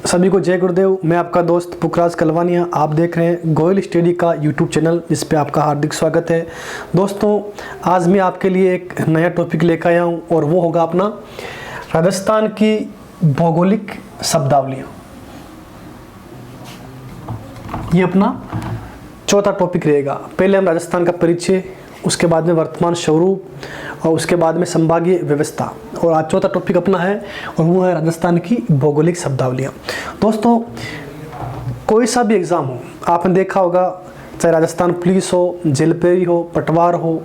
सभी को जय गुरुदेव। मैं आपका दोस्त पुखराज कलवानिया। आप देख रहे हैं गोयल स्टडी का यूट्यूब चैनल, जिस पे आपका हार्दिक स्वागत है। दोस्तों, आज मैं आपके लिए एक नया टॉपिक लेकर आया हूं और वो होगा अपना राजस्थान की भौगोलिक शब्दावलियाँ। ये अपना चौथा टॉपिक रहेगा। पहले हम राजस्थान का परिचय, उसके बाद में वर्तमान स्वरूप और उसके बाद में संभागीय व्यवस्था, और आज चौथा टॉपिक अपना है और वो है राजस्थान की भौगोलिक शब्दावलियाँ। दोस्तों, कोई सा भी एग्ज़ाम हो, आपने देखा होगा, चाहे राजस्थान पुलिस हो, जेलपेरी हो, पटवार हो,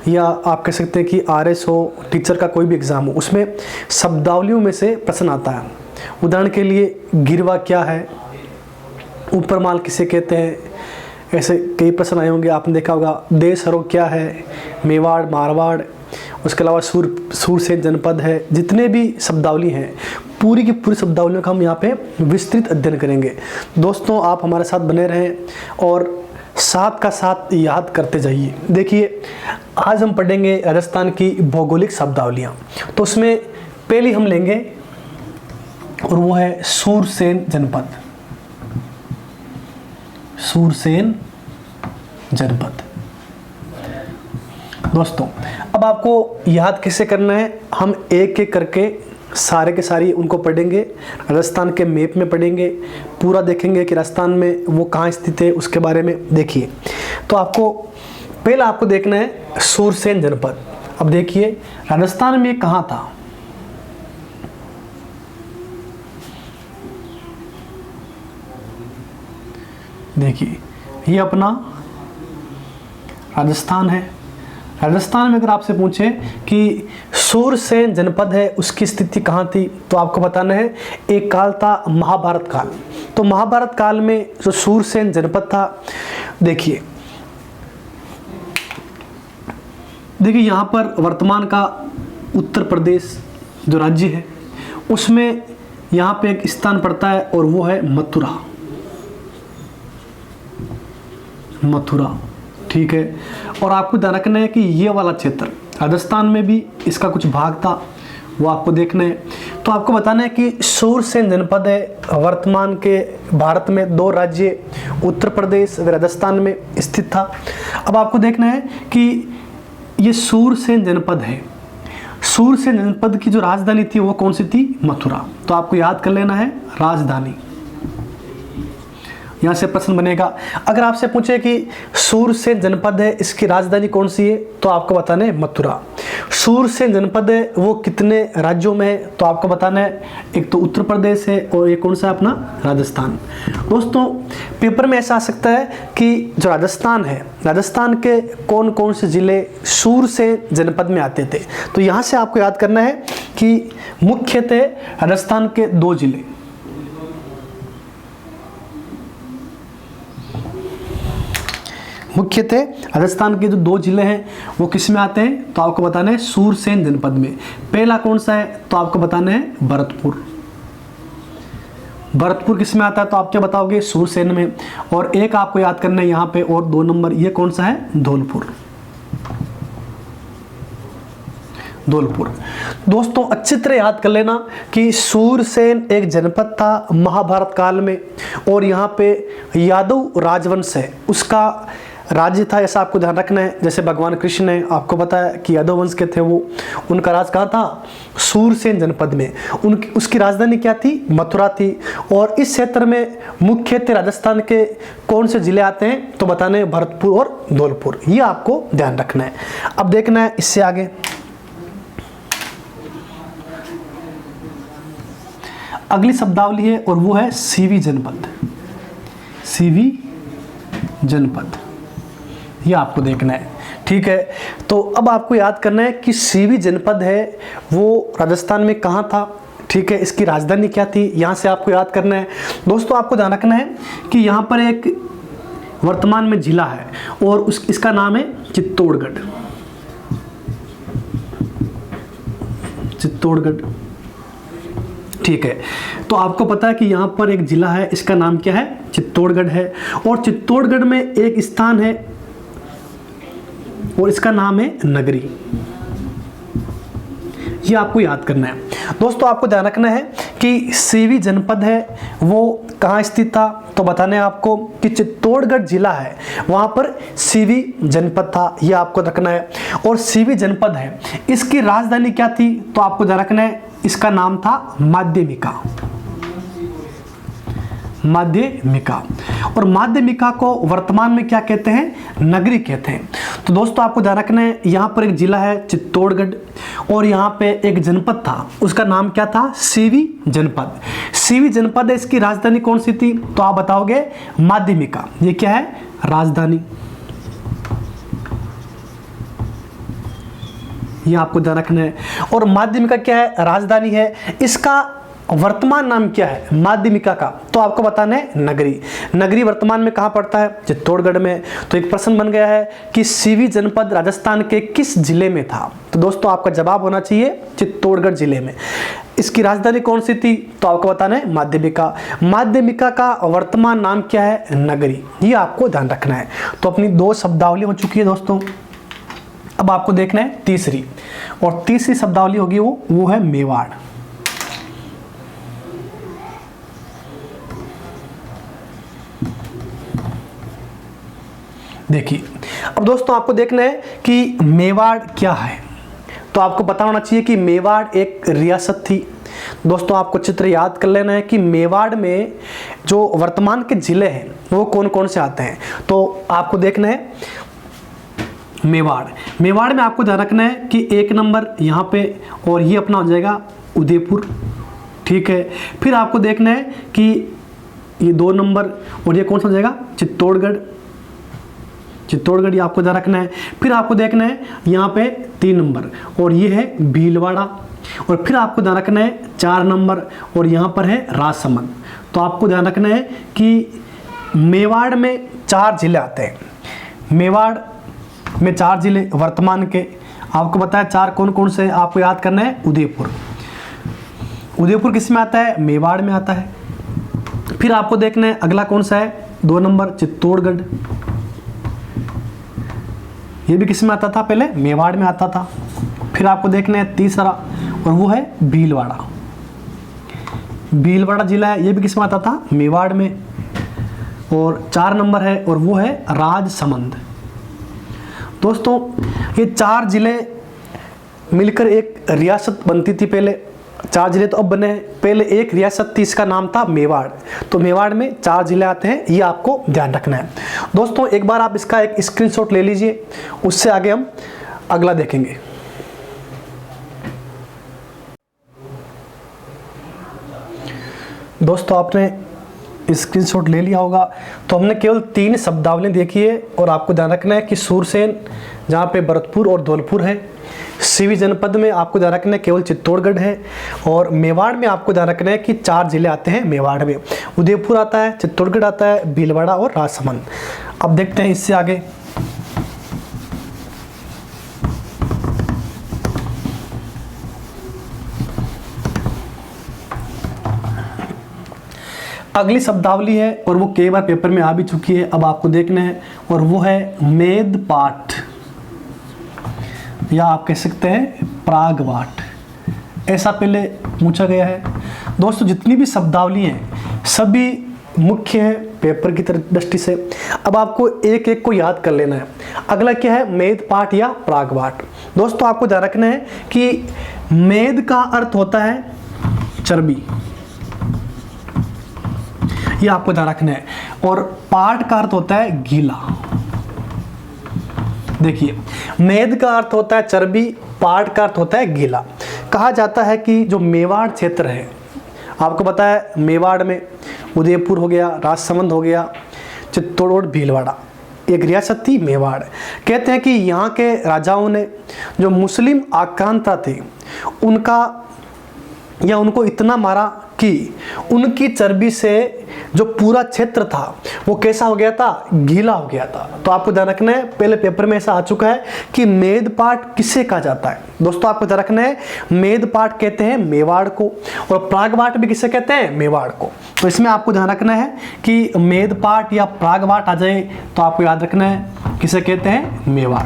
या आप कह सकते हैं कि आरएस हो, टीचर का कोई भी एग्ज़ाम हो, उसमें शब्दावलियों में से प्रश्न आता है। उदाहरण के लिए गिरवा क्या है, ऊपर माल किसे कहते हैं, ऐसे कई प्रश्न आए होंगे। आपने देखा होगा देशहरो क्या है, मेवाड़, मारवाड़, उसके अलावा सूरसेन जनपद है। जितने भी शब्दावली हैं, पूरी की पूरी शब्दावलियों का हम यहाँ पे विस्तृत अध्ययन करेंगे। दोस्तों, आप हमारे साथ बने रहें और साथ का साथ याद करते जाइए। देखिए, आज हम पढ़ेंगे राजस्थान की भौगोलिक शब्दावलियाँ। तो उसमें पहली हम लेंगे और वो है सूरसेन जनपद। सूरसेन जनपद। दोस्तों, अब आपको याद कैसे करना है, हम एक एक करके सारे के सारी उनको पढ़ेंगे। राजस्थान के मैप में पढ़ेंगे, पूरा देखेंगे कि राजस्थान में वो कहाँ स्थित है, उसके बारे में देखिए। तो आपको पहला आपको देखना है सूरसेन जनपद। अब देखिए, राजस्थान में कहाँ था। देखिए, ये अपना राजस्थान है। राजस्थान में अगर आपसे पूछे कि सूरसेन जनपद है, उसकी स्थिति कहाँ थी, तो आपको बताना है एक काल था महाभारत काल। तो महाभारत काल में जो सूरसेन जनपद था, देखिए यहाँ पर वर्तमान का उत्तर प्रदेश जो राज्य है, उसमें यहाँ पे एक स्थान पड़ता है और वो है मथुरा। ठीक है। और आपको ध्यान रखना है कि ये वाला क्षेत्र राजस्थान में भी इसका कुछ भाग था, वो आपको देखना है। तो आपको बताना है कि सूरसेन जनपद है, वर्तमान के भारत में दो राज्य उत्तर प्रदेश व राजस्थान में स्थित था। अब आपको देखना है कि ये सूरसेन जनपद है। सूरसेन जनपद की जो राजधानी थी वो कौन सी थी? मथुरा। तो आपको याद कर लेना है राजधानी। यहाँ से प्रश्न बनेगा। अगर आपसे पूछे कि सूरसेन जनपद है, इसकी राजधानी कौन सी है, तो आपको बताना है मथुरा। सूरसेन जनपद है, वो कितने राज्यों में है, तो आपको बताना है एक तो उत्तर प्रदेश है और एक कौन सा है अपना राजस्थान। दोस्तों, पेपर में ऐसा आ सकता है कि जो राजस्थान है, राजस्थान के कौन कौन से जिले सूरसेन जनपद में आते थे। तो यहाँ से आपको याद करना है कि मुख्यतः राजस्थान के दो जिले, मुख्यतः राजस्थान के जो दो जिले हैं वो किस में आते हैं, तो आपको बताना है सूरसेन जनपद में। पहला कौन सा है, तो आपको बताना है भरतपुर। भरतपुर किस में आता है, तो आप क्या बताओगे? सूरसेन में। और एक आपको याद करना है यहाँ पे, और 2 नंबर, ये कौन सा है? धौलपुर। धौलपुर। दोस्तों, अच्छी तरह याद कर लेना कि सूरसेन एक जनपद था महाभारत काल में, और यहाँ पे यादव राजवंश है, उसका राज्य था, ऐसा आपको ध्यान रखना है। जैसे भगवान कृष्ण ने आपको बताया कि यादव वंश के थे वो, उनका राज कहाँ था? सूरसेन जनपद में। उसकी राजधानी क्या थी? मथुरा थी। और इस क्षेत्र में मुख्यतः राजस्थान के कौन से जिले आते हैं, तो बताने भरतपुर और धौलपुर। ये आपको ध्यान रखना है। अब देखना है इससे आगे, अगली शब्दावली है और वो है सीवी जनपद। सीवी जनपद, ये आपको देखना है। ठीक है। तो अब आपको याद करना है कि सीवी जनपद है वो राजस्थान में कहाँ था। ठीक है। इसकी राजधानी क्या थी, यहाँ से आपको याद करना है। दोस्तों, आपको ध्यान रखना है कि यहाँ पर एक वर्तमान में जिला है और इसका नाम है चित्तौड़गढ़। चित्तौड़गढ़। ठीक है। तो आपको पता है कि यहाँ पर एक जिला है, इसका नाम क्या है? चित्तौड़गढ़ है। और चित्तौड़गढ़ में एक स्थान है और इसका नाम है नगरी। ये आपको याद करना है। दोस्तों आपको ध्यान रखना है कि सीवी जनपद है वो कहाँ स्थित था, तो बताना है आपको कि चित्तौड़गढ़ जिला है वहाँ पर सीवी जनपद था, ये आपको रखना है। और सीवी जनपद है, इसकी राजधानी क्या थी, तो आपको ध्यान रखना है इसका नाम था माध्यमिका। माध्यमिका। और माध्यमिका को वर्तमान में क्या कहते हैं, नगरी कहते हैं। तो दोस्तों आपको ध्यान रखना है यहाँ पर एक जिला है चित्तौड़गढ़ और यहाँ पे एक जनपद था, उसका नाम क्या था, सीवी जनपद। सीवी जनपद है, इसकी राजधानी कौन सी थी, तो आप बताओगे माध्यमिका। ये क्या है, राजधानी। ये आपको ध्यान रखना है। और माध्यमिका क्या है, राजधानी है। इसका वर्तमान नाम क्या है माध्यमिका का, तो आपको बताना है नगरी। नगरी वर्तमान में कहाँ पड़ता है, चित्तौड़गढ़ में। तो एक प्रश्न बन गया है कि सीवी जनपद राजस्थान के किस जिले में था, तो दोस्तों आपका जवाब होना चाहिए चित्तौड़गढ़ जिले में। इसकी राजधानी कौन सी थी, तो आपको बताना है माध्यमिका। माध्यमिका का वर्तमान नाम क्या है, नगरी। ये आपको ध्यान रखना है। तो अपनी 2 शब्दावली हो चुकी है दोस्तों। अब आपको देखना है तीसरी, और तीसरी शब्दावली होगी वो है मेवाड़। देखिए अब दोस्तों आपको देखना है कि मेवाड़ क्या है, तो आपको पता होना चाहिए कि मेवाड़ एक रियासत थी। दोस्तों आपको चित्र याद कर लेना है कि मेवाड़ में जो वर्तमान के जिले हैं वो कौन कौन से आते हैं, तो आपको देखना है मेवाड़। मेवाड़ में आपको ध्यान रखना है कि 1 नंबर यहाँ पे, और ये अपना हो जाएगा उदयपुर, ठीक है। फिर आपको देखना है कि ये 2 नंबर, और ये कौन सा हो जाएगा, चित्तौड़गढ़। चित्तौड़गढ़ ये आपको ध्यान रखना है। फिर आपको देखना है यहाँ पे 3 नंबर, और ये है भीलवाड़ा। और फिर आपको ध्यान रखना है 4 नंबर, और यहाँ पर है राजसमंद। तो आपको ध्यान रखना है कि मेवाड़ में 4 जिले आते हैं। मेवाड़ में 4 जिले वर्तमान के, आपको बताया 4 कौन कौन से, आपको याद करना है उदयपुर। उदयपुर किस में आता है, मेवाड़ में आता है। फिर आपको देखना है अगला कौन सा है, 2 नंबर चित्तौड़गढ़। ये भी किस में आता था, पहले मेवाड़ में आता था। फिर आपको देखना है तीसरा, और वो है भीलवाड़ा। भीलवाड़ा जिला है, ये भी किस में आता था, मेवाड़ में। और 4 नंबर है, और वो है राजसमंद। दोस्तों ये 4 जिले मिलकर एक रियासत बनती थी पहले। 4 जिले तो अब बने हैं, पहले एक रियासत थी, इसका नाम था मेवाड़। तो मेवाड़ में 4 जिले आते हैं, ये आपको ध्यान रखना है। दोस्तों एक बार आप इसका एक स्क्रीनशॉट ले लीजिए, उससे आगे हम अगला देखेंगे। दोस्तों आपने स्क्रीनशॉट ले लिया होगा। तो हमने केवल 3 शब्दावली देखी है, और आपको ध्यान रखना है कि सूरसेन जहाँ पे भरतपुर और धौलपुर है। सीवी जनपद में आपको ध्यान रखना है केवल चित्तौड़गढ़ है। और मेवाड़ में आपको ध्यान रखना है कि 4 जिले आते हैं मेवाड़ में, उदयपुर आता है, चित्तौड़गढ़ आता है, भीलवाड़ा और राजसमंद। अब देखते हैं इससे आगे। अगली शब्दावली है, और वो कई बार पेपर में आ भी चुकी है, अब आपको देखना है, और वो है मेदपाठ, या आप कह सकते हैं प्रागवाट, ऐसा पहले पूछा गया है। दोस्तों जितनी भी शब्दावली हैं सभी मुख्य है पेपर की दृष्टि से। अब आपको एक एक को याद कर लेना है। अगला क्या है, मेदपाठ या प्रागवाट। दोस्तों आपको ध्यान रखना है कि मेद का अर्थ होता है चर्बी, ये आपको ध्यान रखना है, और पाठ का अर्थ होता है गीला। देखिए मेद का अर्थ होता है चर्बी, पाठ का अर्थ होता है गीला। कहा जाता है कि जो मेवाड़ क्षेत्र है, आपको पता है मेवाड़ में उदयपुर हो गया, राजसमंद हो गया, चित्तौड़, भीलवाड़ा, एक रियासत थी मेवाड़। कहते हैं कि यहाँ के राजाओं ने जो मुस्लिम आक्रांता थे उनको इतना मारा कि उनकी चर्बी से जो पूरा क्षेत्र था वो कैसा हो गया था, गीला हो गया था। तो आपको ध्यान रखना है, पहले पेपर में ऐसा आ चुका है कि मेदपाठ किसे कहा जाता है। दोस्तों आपको ध्यान रखना है, मेदपाठ कहते हैं मेवाड़ को, और प्रागवाट भी किसे कहते हैं, मेवाड़ को। तो इसमें आपको ध्यान रखना है कि मेदपाठ या प्रागवाट आ जाए तो आपको याद रखना है किसे कहते हैं, मेवाड़।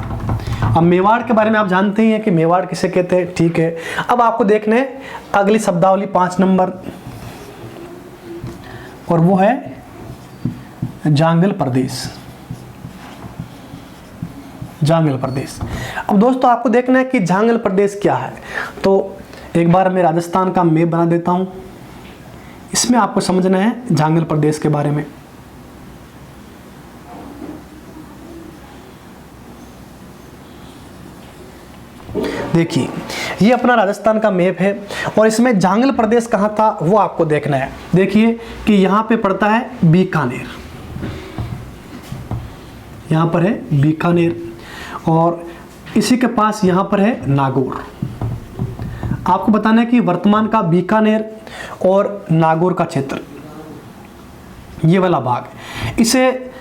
अब मेवाड़ के बारे में आप जानते ही हैं कि मेवाड़ किसे कहते हैं, ठीक है। अब आपको देखना है अगली शब्दावली 5 नंबर, और वो है जांगल प्रदेश। जांगल प्रदेश। अब दोस्तों आपको देखना है कि जांगल प्रदेश क्या है, तो एक बार मैं राजस्थान का मैप बना देता हूं, इसमें आपको समझना है जांगल प्रदेश के बारे में। देखिए ये अपना राजस्थान का मैप है और इसमें जांगल प्रदेश कहाँ था वो आपको देखना है। देखिए कि यहाँ पे पड़ता है बीकानेर, यहाँ पर है बीकानेर, और इसी के पास यहाँ पर है नागौर। आपको बताना है कि वर्तमान का बीकानेर और नागौर का क्षेत्र, ये वाला भाग, इसे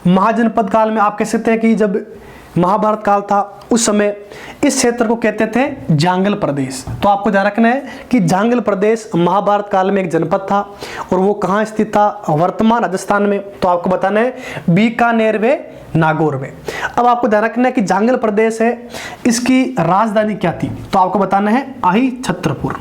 महाजनपद काल में आप कह सकते हैं कि जब महाभारत काल था उस समय इस क्षेत्र को कहते थे जांगल प्रदेश। तो आपको ध्यान रखना है कि जांगल प्रदेश महाभारत काल में एक जनपद था और वो कहाँ स्थित था, वर्तमान राजस्थान में। तो आपको बताना है बीकानेर व नागौर में। अब आपको ध्यान रखना है कि जांगल प्रदेश है, इसकी राजधानी क्या थी, तो आपको बताना है अहि छत्रपुर।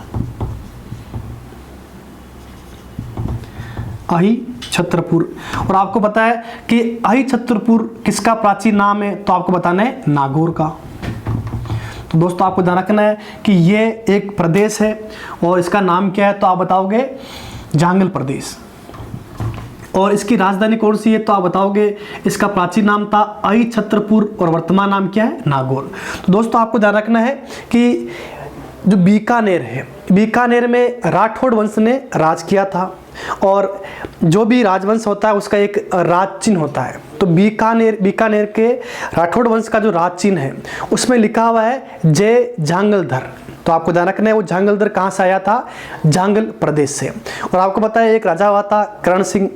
अहि छत्रपुर। और आपको पता है कि अहि छत्रपुर किसका प्राचीन नाम है, तो आपको बताना है नागौर का। तो दोस्तों आपको ध्यान रखना है कि ये एक प्रदेश है और इसका नाम क्या है, तो आप बताओगे जांगल प्रदेश। और इसकी राजधानी कौन सी है, तो आप बताओगे इसका प्राचीन नाम था अहि छत्रपुर और वर्तमान नाम क्या है, नागौर। तो दोस्तों आपको ध्यान रखना है कि जो बीकानेर है, बीकानेर में राठौड़ वंश ने राज किया था और जो भी राजवंश होता है उसका एक राज चिन्ह होता है। तो बीकानेर के राठौड़ वंश का जो राज चिन्ह है उसमें लिखा हुआ है जय जांगलधर। तो आपको ध्यान रखना है वो जांगलधर कहाँ से आया था, जांगल प्रदेश से। और आपको पता है एक राजा हुआ था करण सिंह,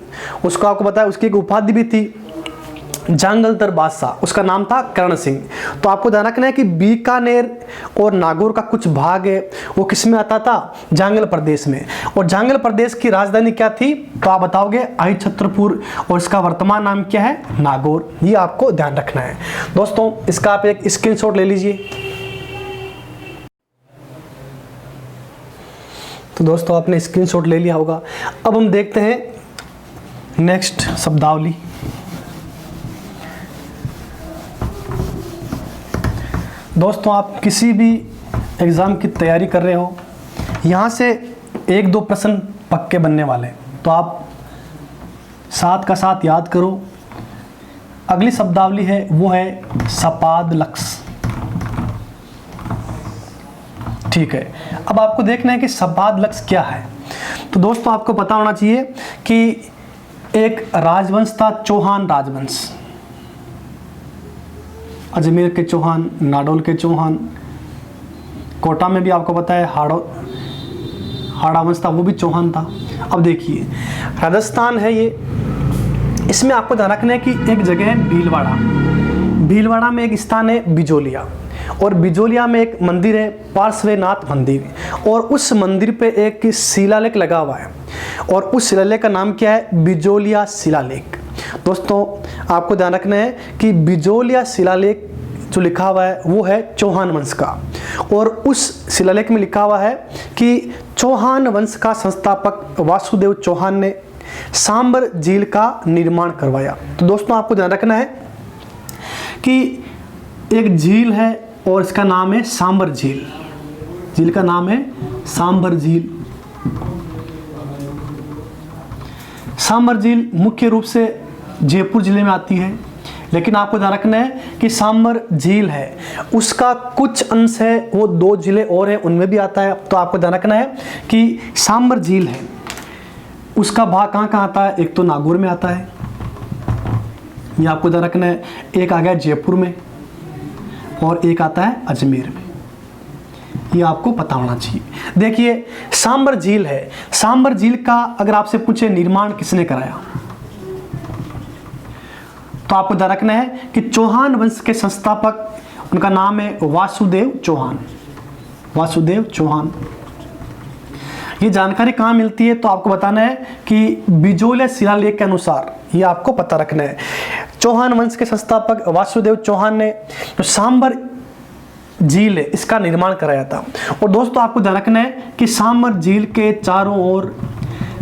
उसको आपको पता है उसकी एक उपाधि भी थी जांगलधर बादशाह, उसका नाम था करण सिंह। तो आपको ध्यान रखना है कि बीकानेर और नागौर का कुछ भाग है वो किस में आता था, जांगल प्रदेश में। और जांगल प्रदेश की राजधानी क्या थी, तो आप बताओगे अहि छत्रपुर, और इसका वर्तमान नाम क्या है, नागौर। ये आपको ध्यान रखना है दोस्तों। इसका आप एक स्क्रीनशॉट ले लीजिए। तो दोस्तों आपने स्क्रीनशॉट ले लिया होगा। अब हम देखते हैं नेक्स्ट शब्दावली। दोस्तों आप किसी भी एग्ज़ाम की तैयारी कर रहे हो, यहाँ से 1-2 प्रश्न पक्के बनने वाले, तो आप साथ का साथ याद करो। अगली शब्दावली है वो है सपाद लक्स, ठीक है। अब आपको देखना है कि सपाद लक्स क्या है। तो दोस्तों आपको पता होना चाहिए कि एक राजवंश था चौहान राजवंश, अजमेर के चौहान, नाडोल के चौहान, कोटा में भी आपको पता है हाड़ा वंश था, वो भी चौहान था। अब देखिए राजस्थान है ये, इसमें आपको ध्यान रखना है कि एक जगह है भीलवाड़ा, भीलवाड़ा में एक स्थान है बिजोलिया, और बिजोलिया में एक मंदिर है पार्श्वनाथ मंदिर, और उस मंदिर पे एक शिलालेख लगा हुआ है और उस शिलालेख का नाम क्या है, बिजोलिया शिलालेख। दोस्तों आपको ध्यान रखना है कि बिजोलिया शिलालेख जो लिखा हुआ है वो है चौहान वंश का, और उस शिलालेख में लिखा हुआ है कि चौहान वंश का संस्थापक वासुदेव चौहान ने सांबर झील का निर्माण करवाया। तो दोस्तों आपको ध्यान रखना है कि एक झील है और इसका नाम है सांबर झील, झील का नाम है सांबर झील। सांबर झील मुख्य रूप से जयपुर जिले में आती है, लेकिन आपको ध्यान रखना है कि सांबर झील है उसका कुछ अंश है वो 2 जिले और हैं उनमें भी आता है। तो आपको ध्यान रखना है कि सांबर झील है उसका भाग कहाँ कहाँ आता है, एक तो नागौर में आता है, ये आपको ध्यान रखना है, एक आ गया जयपुर में और एक आता है अजमेर में, ये आपको पता होना चाहिए। देखिए सांबर झील है, सांबर झील का अगर आपसे पूछे निर्माण किसने कराया, तो आपको ध्यान रखना है कि चौहान वंश के संस्थापक उनका नाम है वासुदेव चौहान, वासुदेव चौहान। ये जानकारी कहाँ मिलती है, तो आपको बताना है कि बिजोलिया शिलालेख के अनुसार, ये आपको पता रखना है। चौहान वंश के संस्थापक वासुदेव चौहान ने जो सांबर झील है इसका निर्माण कराया था। और दोस्तों आपको ध्यान रखना है कि सांबर झील के चारों ओर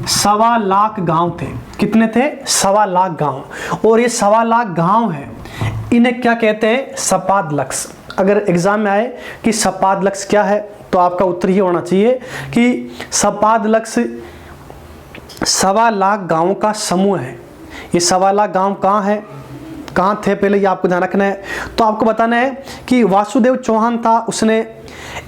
1.25 लाख गांव थे। कितने थे? 1.25 लाख गांव। और ये 1.25 लाख गांव है, इन्हें क्या कहते हैं? सपादलक्ष। अगर एग्जाम में आए कि सपादलक्ष क्या है तो आपका उत्तर ये होना चाहिए कि सपादलक्ष 1.25 लाख गांवों का समूह है। ये 1.25 लाख गांव कहाँ है, कहाँ थे, पहले ये आपको ध्यान रखना है। तो आपको बताना है कि वासुदेव चौहान था, उसने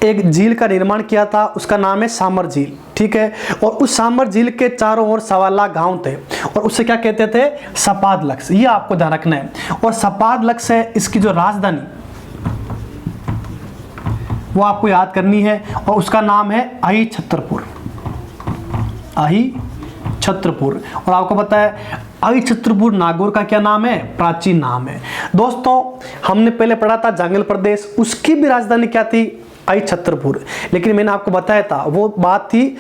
एक झील का निर्माण किया था, उसका नाम है सांबर झील, ठीक है। और उस सांबर झील के चारों ओर 1.25 लाख गांव थे और उसे क्या कहते थे? सपादलक्ष। ये आपको ध्यान रखना है। और सपादलक्ष है, इसकी जो राजधानी वो आपको याद करनी है और उसका नाम है अहि छत्रपुर। अहि छत्रपुर। और आपको पता है अहि छत्रपुर नागौर का क्या नाम है? प्राचीन नाम है। दोस्तों हमने पहले पढ़ा था जांगल प्रदेश, उसकी भी राजधानी क्या थी? अहि छत्रपुर। लेकिन मैंने आपको बताया था वो बात थी,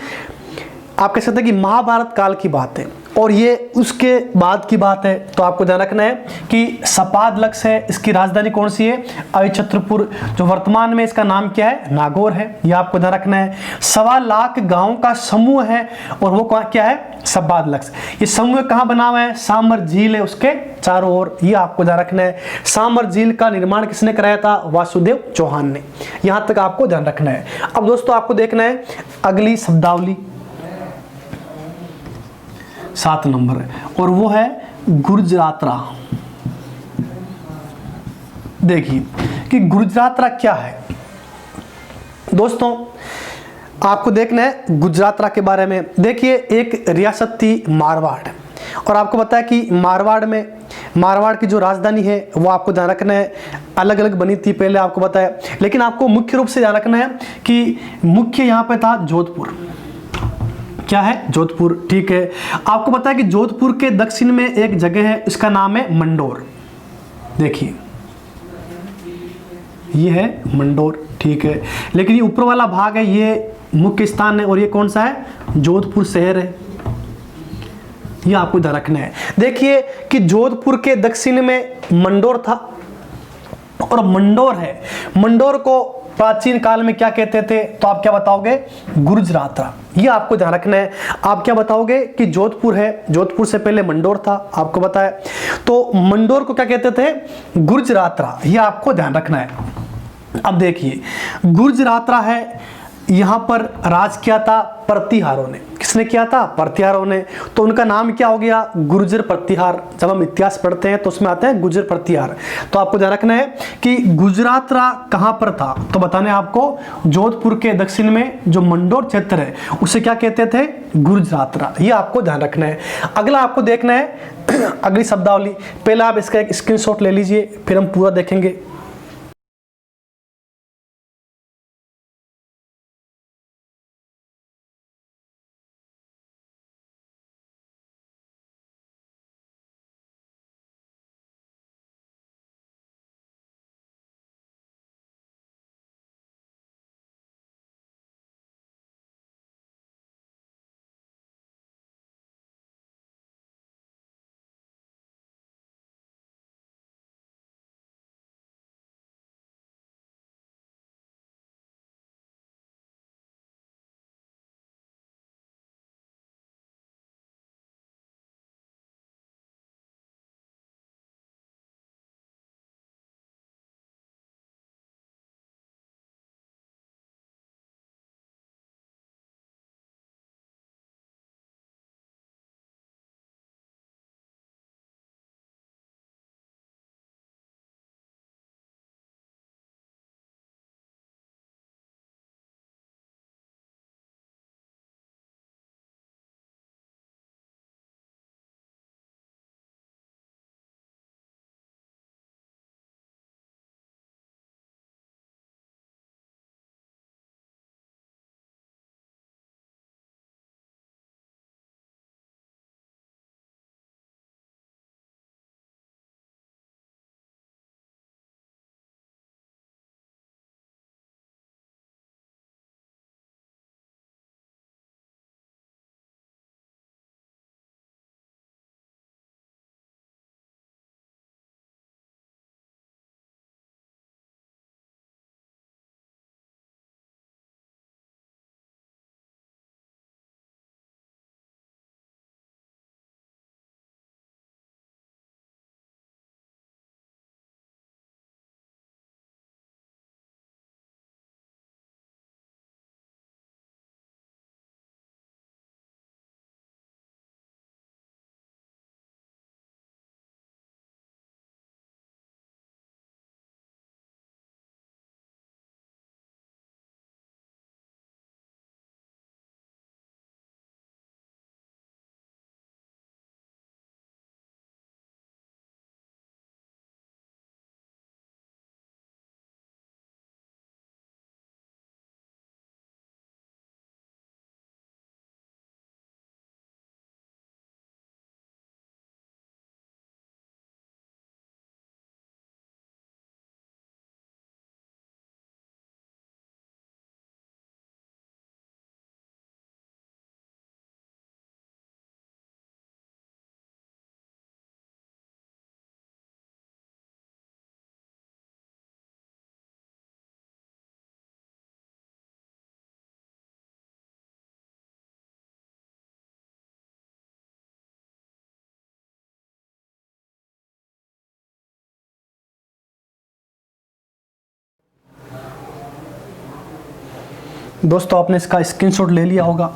आप कह सकते हैं कि महाभारत काल की बात है और ये उसके बाद की बात है। तो आपको ध्यान रखना है कि सपादलक्ष है, इसकी राजधानी कौन सी है? अहि छत्रपुर। जो वर्तमान में इसका नाम क्या है? नागौर है। यह आपको ध्यान रखना है। 1.25 लाख गांवों का समूह है और वो क्या है? सपादलक्ष। ये समूह कहाँ बना हुआ है? सांबर झील है उसके चारों ओर। ये आपको ध्यान रखना है। सांबर झील का निर्माण किसने कराया था? वासुदेव चौहान ने। यहां तक आपको ध्यान रखना है। अब दोस्तों आपको देखना है अगली शब्दावली 7 नंबर और वो है गुर्जरात्रा। देखिए कि गुर्जरात्रा क्या है। दोस्तों आपको देखना है गुजरातरा के बारे में। देखिए एक रियासत थी मारवाड़ और आपको पता है कि मारवाड़ की जो राजधानी है वो आपको ध्यान रखना है अलग अलग बनी थी पहले, आपको पता है। लेकिन आपको मुख्य रूप से ध्यान रखना है कि मुख्य यहाँ पे था जोधपुर। क्या है? जोधपुर, ठीक है। आपको पता है कि जोधपुर के दक्षिण में एक जगह है, इसका नाम है मंडोर। देखिए ये है मंडोर, ठीक है। लेकिन ये ऊपर वाला भाग है ये मुख्य स्थान है और ये कौन सा है? जोधपुर शहर है। ये आपको ध्यान रखना है। देखिए कि जोधपुर के दक्षिण में मंडोर था और मंडोर है, मंडोर को प्राचीन काल में क्या कहते थे? तो आप क्या बताओगे? गुर्जरात्रा। ये आपको ध्यान रखना है। आप क्या बताओगे कि जोधपुर है, जोधपुर से पहले मंडोर था, आपको पता है। तो मंडोर को क्या कहते थे? गुर्जरात्रा। ये आपको ध्यान रखना है। अब देखिए गुर्जरात्रा है, यहां पर राज किया था प्रतिहारों ने। किसने किया था? प्रतिहारों ने। तो उनका नाम क्या हो गया? गुर्जर प्रतिहार। जब हम इतिहास पढ़ते हैं तो उसमें आते हैं गुर्जर प्रतिहार। तो आपको ध्यान रखना है कि गुजरातरा कहां पर था? तो बताने आपको जोधपुर के दक्षिण में जो मंडोर क्षेत्र है उसे क्या कहते थे? गुजरातरा। ये आपको ध्यान रखना है। अगला आपको देखना है अगली शब्दावली। पहले आप इसका एक स्क्रीनशॉट ले लीजिए, फिर हम पूरा देखेंगे। दोस्तों आपने इसका स्क्रीनशॉट ले लिया होगा।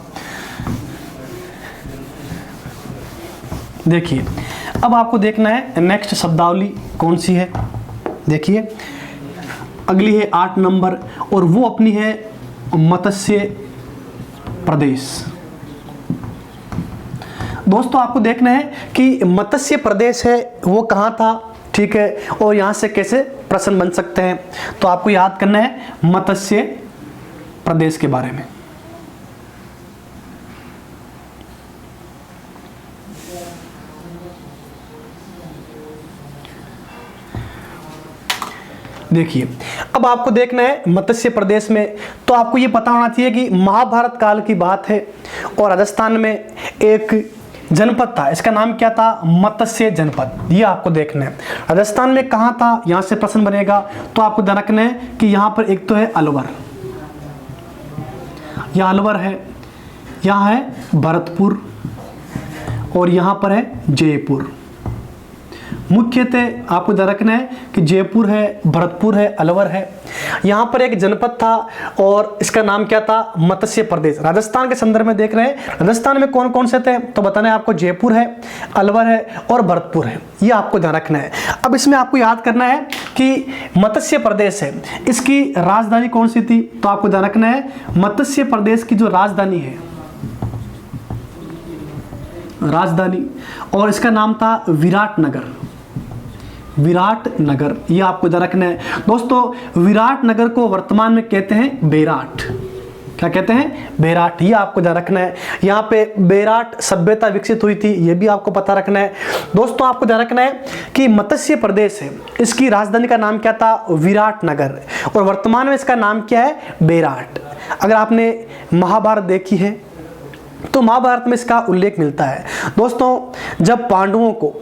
देखिए अब आपको देखना है नेक्स्ट शब्दावली कौन सी है। देखिए अगली है 8 नंबर और वो अपनी है मत्स्य प्रदेश। दोस्तों आपको देखना है कि मत्स्य प्रदेश है वो कहाँ था, ठीक है, और यहाँ से कैसे प्रश्न बन सकते हैं। तो आपको याद करना है मत्स्य प्रदेश के बारे में। देखिए अब आपको देखना है मत्स्य प्रदेश में, तो आपको ये पता होना चाहिए कि महाभारत काल की बात है और राजस्थान में एक जनपद था, इसका नाम क्या था, मत्स्य जनपद। ये आपको देखना है राजस्थान में कहाँ था, यहाँ से प्रश्न बनेगा। तो आपको ध्यान रखना है कि यहाँ पर एक तो है अलवर, यहाँ अलवर है, यहाँ है भरतपुर और यहाँ पर है जयपुर। मुख्यतः आपको ध्यान रखना है कि जयपुर है, भरतपुर है, अलवर है। यहाँ पर एक जनपद था और इसका नाम क्या था, मत्स्य प्रदेश। राजस्थान के संदर्भ में देख रहे हैं, राजस्थान में कौन कौन से थे, तो बताना है आपको जयपुर है, अलवर है और भरतपुर है। ये आपको ध्यान रखना है। अब इसमें आपको याद करना है कि मत्स्य प्रदेश है, इसकी राजधानी कौन सी थी, तो आपको ध्यान रखना है मत्स्य प्रदेश की जो राजधानी है, राजधानी, और इसका नाम था विराटनगर। विराटनगर, ये आपको ध्यान रखना है। दोस्तों विराटनगर को वर्तमान में कहते हैं बेराट। क्या कहते हैं, बेराट। ये आपको ध्यान रखना है। यहाँ पे बेराट सभ्यता विकसित हुई थी, ये भी आपको पता रखना है। दोस्तों आपको ध्यान रखना है कि मत्स्य प्रदेश है, इसकी राजधानी का नाम क्या था, विराटनगर, और वर्तमान में इसका नाम क्या है, बेराट। अगर आपने महाभारत देखी है तो महाभारत में इसका उल्लेख मिलता है। दोस्तों जब पांडवों को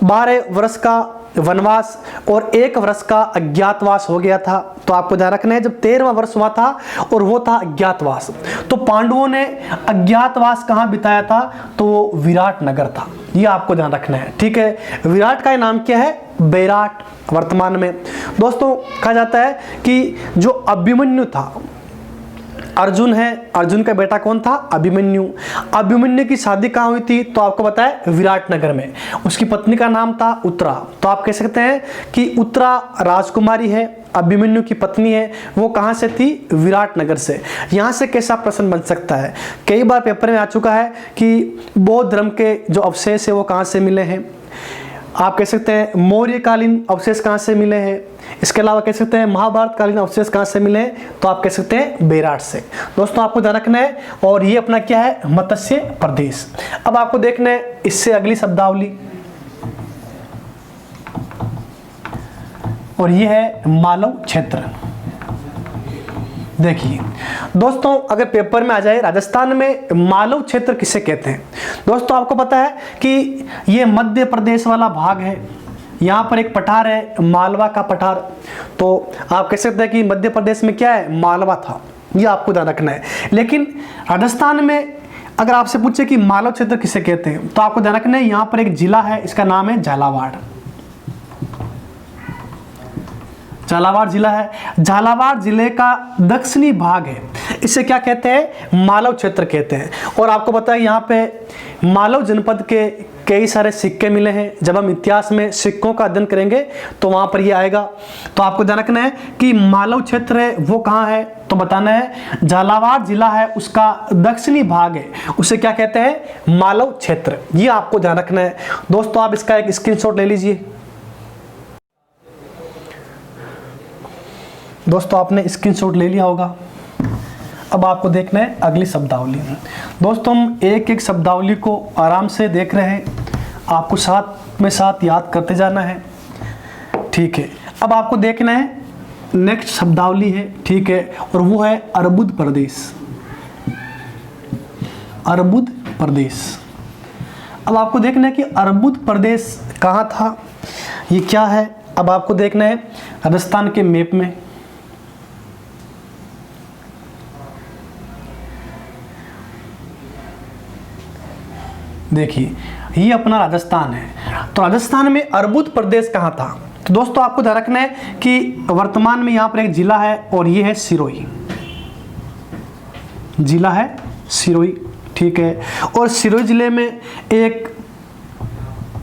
12 वर्ष का वनवास और 1 वर्ष का अज्ञातवास हो गया था, तो आपको ध्यान रखना है जब 13वां वर्ष हुआ था और वो था अज्ञातवास, तो पांडवों ने अज्ञातवास कहाँ बिताया था, तो वो विराटनगर था। ये आपको ध्यान रखना है, ठीक है। विराट का नाम क्या है, बेराट वर्तमान में। दोस्तों कहा जाता है कि जो अभिमन्यु था, अर्जुन है, अर्जुन का बेटा कौन था, अभिमन्यु। अभिमन्यु की शादी कहाँ हुई थी, तो आपको पता है विराटनगर में। उसकी पत्नी का नाम था उत्तरा। तो आप कह सकते हैं कि उत्तरा राजकुमारी है, अभिमन्यु की पत्नी है, वो कहाँ से थी, विराटनगर से। यहाँ से कैसा प्रश्न बन सकता है, कई बार पेपर में आ चुका है कि बौद्ध धर्म के जो अवशेष है वो कहाँ से मिले हैं। आप कह सकते हैं मौर्यकालीन अवशेष कहाँ से मिले हैं। इसके अलावा कह सकते हैं महाभारत कालीन अवशेष कहाँ से मिले हैं, तो आप कह सकते हैं बेराट से। दोस्तों आपको ध्यान रखना है, और ये अपना क्या है, मत्स्य प्रदेश। अब आपको देखना है इससे अगली शब्दावली, और ये है मालव क्षेत्र। देखिए दोस्तों अगर पेपर में आ जाए राजस्थान में मालव क्षेत्र किसे कहते हैं, दोस्तों आपको पता है कि ये मध्य प्रदेश वाला भाग है। यहाँ पर एक पठार है, मालवा का पठार। तो आप कह सकते हैं कि मध्य प्रदेश में क्या है, मालवा था। ये आपको ध्यान रखना है। लेकिन राजस्थान में अगर आपसे पूछे कि मालव क्षेत्र किसे कहते हैं, तो आपको ध्यान रखना है यहाँ पर एक जिला है, इसका नाम है झालावाड़। झालावाड़ जिला है, झालावाड़ जिले का दक्षिणी भाग है, इसे क्या कहते हैं, मालव क्षेत्र कहते हैं। और आपको पता है यहाँ पे मालव जनपद के कई सारे सिक्के मिले हैं। जब हम इतिहास में सिक्कों का अध्ययन करेंगे तो वहाँ पर ये आएगा। तो आपको ध्यान रखना है कि मालव क्षेत्र है वो कहाँ है, तो बताना है झालावाड़ जिला है, उसका दक्षिणी भाग है, उसे क्या कहते हैं, मालव क्षेत्र। ये आपको ध्यान रखना है। दोस्तों आप इसका एक स्क्रीनशॉट ले लीजिए। दोस्तों आपने स्क्रीनशॉट ले लिया होगा। अब आपको देखना है अगली शब्दावली। दोस्तों हम एक एक शब्दावली को आराम से देख रहे हैं, आपको साथ में साथ याद करते जाना है, ठीक है। अब आपको देखना है नेक्स्ट शब्दावली है, ठीक है, और वो है अर्बुद प्रदेश। अर्बुद प्रदेश। अब आपको देखना है कि अर्बुद प्रदेश कहाँ था, ये क्या है। अब आपको देखना है राजस्थान के मैप में, देखिए ये अपना राजस्थान है। तो राजस्थान में अर्बुद प्रदेश कहाँ था, तो दोस्तों आपको ध्यान रखना है कि वर्तमान में यहाँ पर एक जिला है और ये है सिरोही। जिला है सिरोही, ठीक है। और सिरोही जिले में एक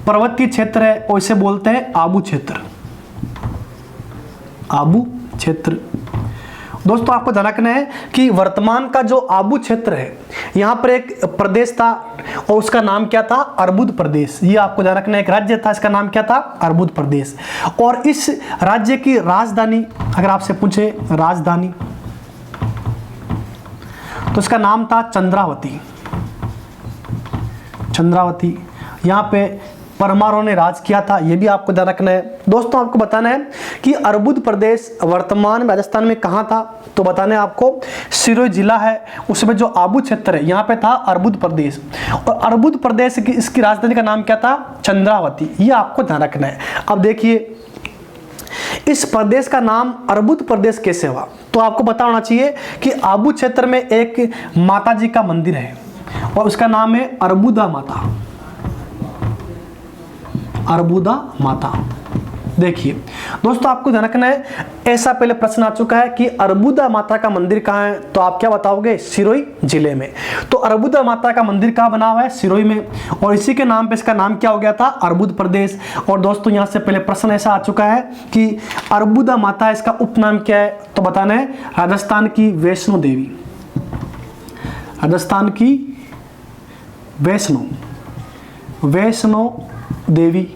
पर्वतीय क्षेत्र है और इसे बोलते हैं आबू क्षेत्र, आबू क्षेत्र। दोस्तों आपको ध्यान रखना है कि वर्तमान का जो आबू क्षेत्र है, यहाँ पर एक प्रदेश था और उसका नाम क्या था, अर्बुद प्रदेश। ये आपको ध्यान रखना है, एक राज्य था, इसका नाम क्या था, अर्बुद प्रदेश। और इस राज्य की राजधानी अगर आपसे पूछे राजधानी, तो इसका नाम था चंद्रावती, चंद्रावती। यहाँ पे परमारों ने राज किया था, ये भी आपको ध्यान रखना है। दोस्तों आपको बताना है कि अर्बुद प्रदेश वर्तमान राजस्थान में कहाँ था, तो बताना है आपको सिरोही जिला है, उसमें जो आबू क्षेत्र है यहाँ पे था अर्बुद प्रदेश। और अर्बुद प्रदेश की इसकी राजधानी का नाम क्या था, चंद्रावती, ये आपको ध्यान रखना है। अब देखिए इस प्रदेश का नाम अर्बुद प्रदेश कैसे हुआ, तो आपको पता होना चाहिए कि आबू क्षेत्र में एक माता जी का मंदिर है और उसका नाम है अर्बुदा माता, अर्बुदा माता। देखिए दोस्तों आपको ध्यान रखना है, ऐसा पहले प्रश्न आ चुका है कि अर्बुदा माता का मंदिर कहाँ है, तो आप क्या बताओगे, सिरोही जिले में। तो अर्बुदा माता का मंदिर कहाँ बना हुआ है, सिरोही में, और इसी के नाम पे इसका नाम क्या हो गया था, अर्बुद प्रदेश। और दोस्तों यहाँ से पहले प्रश्न ऐसा आ चुका है कि अर्बुदा माता इसका उपनाम क्या है, तो बताना है राजस्थान की वैष्णो देवी, राजस्थान की वैष्णो देवी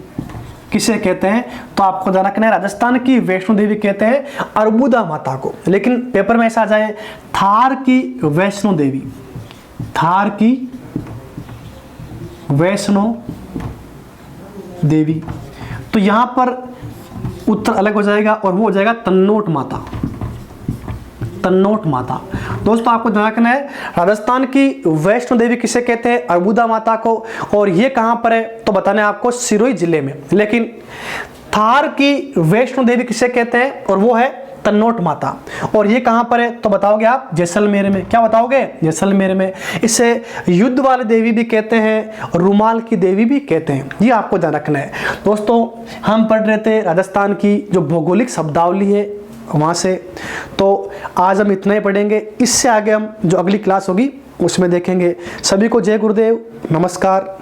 किसे कहते हैं, तो आपको ध्यान रखना है राजस्थान की वैष्णो देवी कहते हैं अर्बुदा माता को। लेकिन पेपर में ऐसा आ जाए थार की वैष्णो देवी, थार की वैष्णो देवी, तो यहां पर उत्तर अलग हो जाएगा और वो हो जाएगा तन्नोट माता, तन्नोट माता। दोस्तों आपको ध्यान रखना है राजस्थान की वैष्णो देवी किसे कहते हैं, अर्बुदा माता को, और ये कहां पर है, तो बताना है आपको सिरोही जिले में। लेकिन थार की वैष्णो देवी किसे कहते हैं, और वो है तन्नोट माता, और ये कहां पर है, तो बताओगे आप जैसलमेर में। क्या बताओगे, जैसलमेर में। इसे युद्ध वाली देवी भी कहते हैं, रुमाल की देवी भी कहते हैं, ये आपको ध्यान रखना है। दोस्तों हम पढ़ रहे थे राजस्थान की जो भौगोलिक शब्दावली है वहाँ से, तो आज हम इतना ही पढ़ेंगे। इससे आगे हम जो अगली क्लास होगी उसमें देखेंगे। सभी को जय गुरुदेव, नमस्कार।